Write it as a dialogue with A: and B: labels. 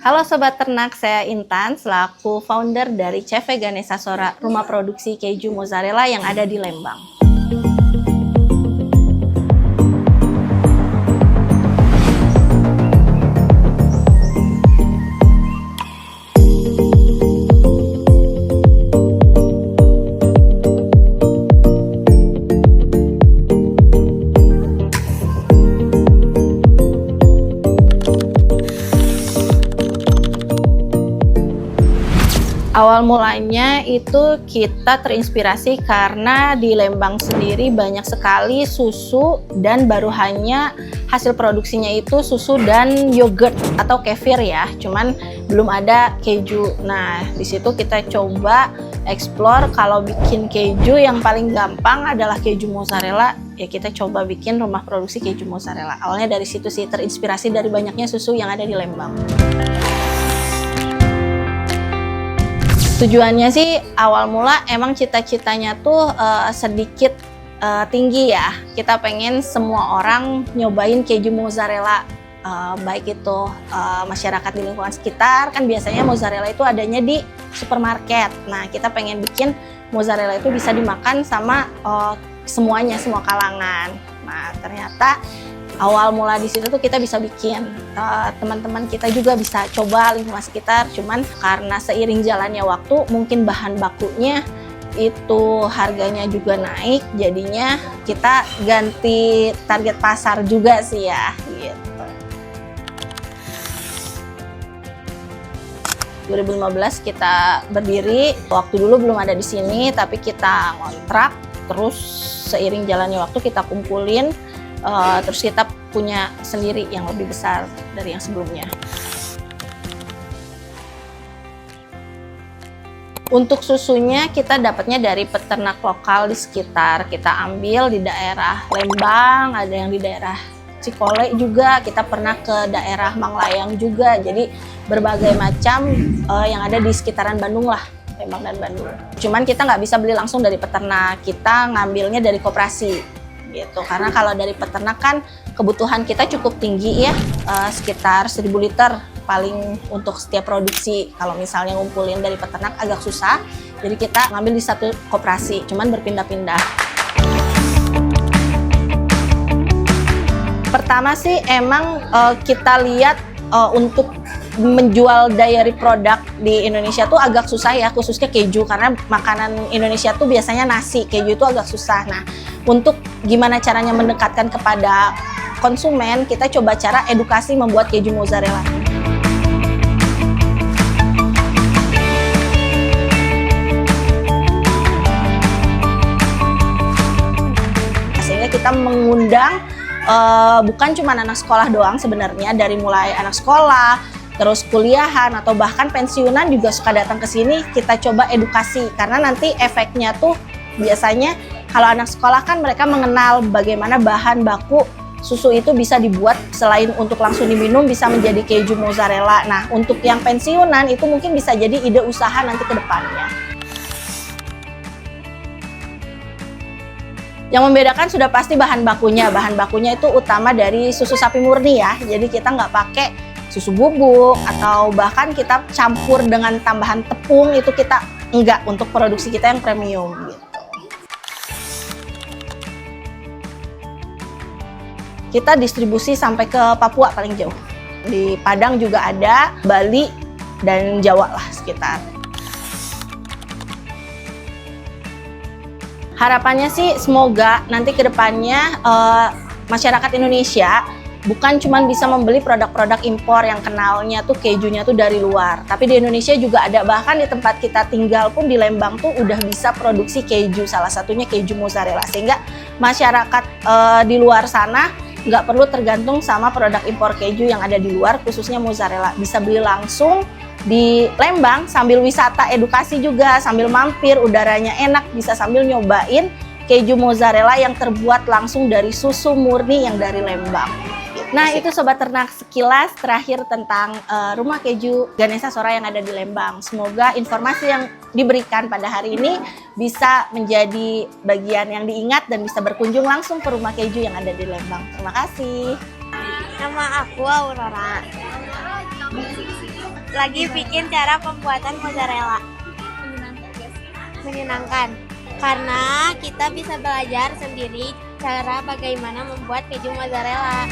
A: Halo Sobat Ternak, saya Intan selaku founder dari CV Ganesha Sora, rumah produksi keju mozzarella yang ada di Lembang. Awal mulanya itu kita terinspirasi karena di Lembang sendiri banyak sekali susu dan baru hanya hasil produksinya itu susu dan yogurt atau kefir ya, cuman belum ada keju. Nah, di situ kita coba explore kalau bikin keju yang paling gampang adalah keju mozzarella, ya kita coba bikin rumah produksi keju mozzarella. Awalnya dari situ sih, terinspirasi dari banyaknya susu yang ada di Lembang. Tujuannya sih awal mula emang cita-citanya tuh sedikit tinggi ya. Kita pengen semua orang nyobain keju mozzarella, baik itu masyarakat di lingkungan sekitar, kan biasanya mozzarella itu adanya di supermarket. Nah, kita pengen bikin mozzarella itu bisa dimakan sama semuanya, semua kalangan. Nah, ternyata awal mula di situ tuh kita bisa bikin, teman-teman kita juga bisa coba lingkungan sekitar, cuman karena seiring jalannya waktu mungkin bahan bakunya itu harganya juga naik, jadinya kita ganti target pasar juga sih ya gitu. 2015 kita berdiri, waktu dulu belum ada di sini tapi kita ngontrak, terus seiring jalannya waktu kita kumpulin, terus kita punya sendiri yang lebih besar dari yang sebelumnya. Untuk susunya kita dapatnya dari peternak lokal di sekitar. Kita ambil di daerah Lembang, ada yang di daerah Cikole juga, kita pernah ke daerah Manglayang juga. Jadi berbagai macam yang ada di sekitaran Bandung lah, Lembang dan Bandung. Cuman kita nggak bisa beli langsung dari peternak, kita ngambilnya dari koperasi gitu, karena kalau dari peternak kan kebutuhan kita cukup tinggi ya, sekitar 1000 liter paling untuk setiap produksi. Kalau misalnya ngumpulin dari peternak agak susah, jadi kita ngambil di satu koperasi, cuman berpindah-pindah. Pertama sih emang kita lihat untuk menjual dairy produk di Indonesia tuh agak susah ya, khususnya keju, karena makanan Indonesia tuh biasanya nasi, keju itu agak susah. Nah, untuk gimana caranya mendekatkan kepada konsumen, kita coba cara edukasi membuat keju mozzarella. Sehingga kita mengundang bukan cuma anak sekolah doang sebenarnya, dari mulai anak sekolah, terus kuliahan atau bahkan pensiunan juga suka datang ke sini. Kita coba edukasi karena nanti efeknya tuh biasanya kalau anak sekolah kan mereka mengenal bagaimana bahan baku susu itu bisa dibuat, selain untuk langsung diminum bisa menjadi keju mozzarella. Nah, untuk yang pensiunan itu mungkin bisa jadi ide usaha nanti ke depannya. Yang membedakan sudah pasti bahan bakunya. Bahan bakunya itu utama dari susu sapi murni ya. Jadi kita nggak pakai susu bubuk atau bahkan kita campur dengan tambahan tepung, itu kita enggak, untuk produksi kita yang premium gitu. Kita distribusi sampai ke Papua paling jauh. Di Padang juga ada, Bali dan Jawa lah sekitar. Harapannya sih semoga nanti ke depannya masyarakat Indonesia bukan cuma bisa membeli produk-produk impor yang kenalnya tuh kejunya tuh dari luar, tapi di Indonesia juga ada, bahkan di tempat kita tinggal pun di Lembang tuh udah bisa produksi keju, salah satunya keju mozzarella, sehingga masyarakat di luar sana nggak perlu tergantung sama produk impor keju yang ada di luar, khususnya mozzarella, bisa beli langsung di Lembang sambil wisata edukasi juga, sambil mampir, udaranya enak, bisa sambil nyobain keju mozzarella yang terbuat langsung dari susu murni yang dari Lembang. Nah, itu Sobat Ternak sekilas terakhir tentang rumah keju Ganesha Sora yang ada di Lembang. Semoga informasi yang diberikan pada hari ini bisa menjadi bagian yang diingat dan bisa berkunjung langsung ke rumah keju yang ada di Lembang. Terima kasih.
B: Nama aku Aurora. lagi bikin cara pembuatan mozzarella. Menyenangkan. Karena kita bisa belajar sendiri cara bagaimana membuat keju mozzarella.